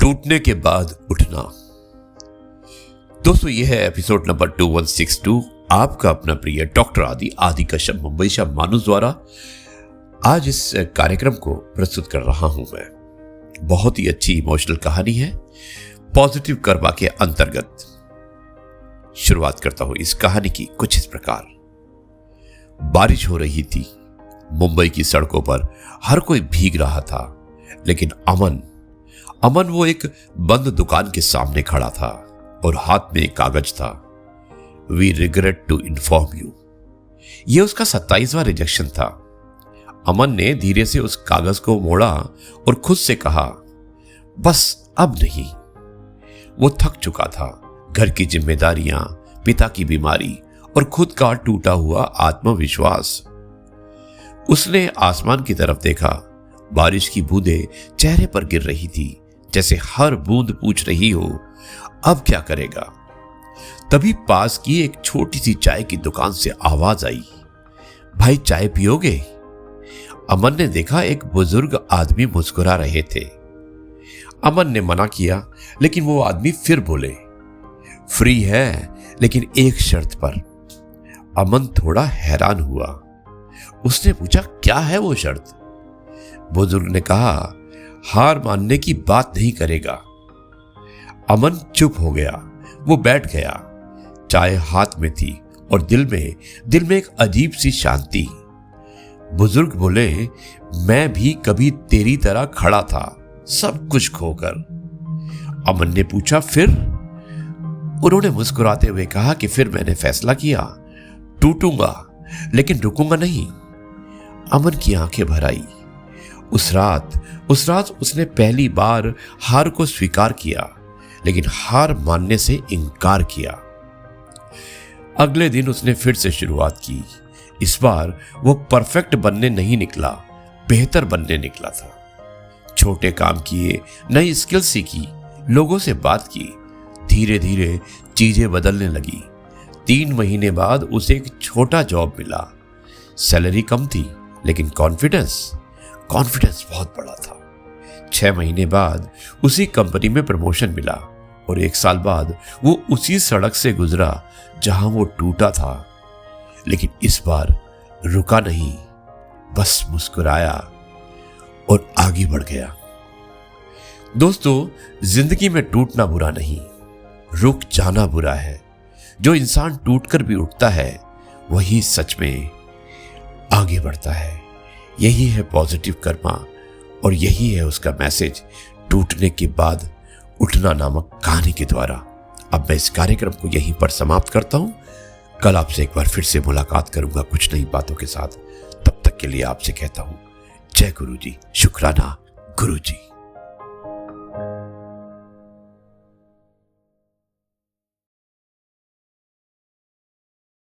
टूटने के बाद उठना। दोस्तों, यह है एपिसोड नंबर 2162। आपका अपना प्रिय डॉक्टर आदि कश्यप मुंबई से मानुस द्वारा आज इस कार्यक्रम को प्रस्तुत कर रहा हूं मैं। बहुत ही अच्छी इमोशनल कहानी है पॉजिटिव कर्मा के अंतर्गत। शुरुआत करता हूं इस कहानी की कुछ इस प्रकार। बारिश हो रही थी। मुंबई की सड़कों पर हर कोई भीग रहा था, लेकिन अमन वो एक बंद दुकान के सामने खड़ा था और हाथ में एक कागज था। We regret to inform you. यह उसका 27वां रिजेक्शन था। अमन ने धीरे से उस कागज को मोड़ा और खुद से कहा, बस अब नहीं। वो थक चुका था। घर की जिम्मेदारियां, पिता की बीमारी और खुद का टूटा हुआ आत्मविश्वास। उसने आसमान की तरफ देखा। बारिश की बूंदें चेहरे पर गिर रही थी, जैसे हर बूंद पूछ रही हो, अब क्या करेगा। तभी पास की एक छोटी सी चाय की दुकान से आवाज आई, भाई चाय पियोगे? अमन ने देखा एक बुजुर्ग आदमी मुस्कुरा रहे थे। अमन ने मना किया, लेकिन वो आदमी फिर बोले, फ्री है, लेकिन एक शर्त पर। अमन थोड़ा हैरान हुआ। उसने पूछा, क्या है वो शर्त? बुजुर्ग ने कहा, हार मानने की बात नहीं करेगा। अमन चुप हो गया। वो बैठ गया। चाय हाथ में थी और दिल में एक अजीब सी शांति। बुजुर्ग बोले, मैं भी कभी तेरी तरह खड़ा था, सब कुछ खोकर। अमन ने पूछा, फिर? उन्होंने मुस्कुराते हुए कहा कि फिर मैंने फैसला किया, टूटूंगा लेकिन रुकूंगा नहीं। अमन की आंखें भर आई। उस रात उसने पहली बार हार को स्वीकार किया, लेकिन हार मानने से इनकार किया। अगले दिन उसने फिर से शुरुआत की। इस बार वो परफेक्ट बनने नहीं निकला, बेहतर बनने निकला था। छोटे काम किए, नई स्किल सीखी, लोगों से बात की। धीरे धीरे चीजें बदलने लगी। 3 महीने बाद उसे एक छोटा जॉब मिला। सैलरी कम थी, लेकिन कॉन्फिडेंस बहुत बड़ा था। 6 महीने बाद उसी कंपनी में प्रमोशन मिला और 1 साल बाद वो उसी सड़क से गुजरा जहां वो टूटा था। लेकिन इस बार रुका नहीं, बस मुस्कुराया और आगे बढ़ गया। दोस्तों, जिंदगी में टूटना बुरा नहीं, रुक जाना बुरा है। जो इंसान टूटकर भी उठता है, वही सच में आगे बढ़ता है। यही है पॉजिटिव कर्मा और यही है उसका मैसेज टूटने के बाद उठना नामक कहानी के द्वारा। अब मैं इस कार्यक्रम को यहीं पर समाप्त करता हूं। कल आपसे एक बार फिर से मुलाकात करूंगा कुछ नई बातों के साथ। तब तक के लिए आपसे कहता हूं, जय गुरु जी, शुक्राना गुरु जी।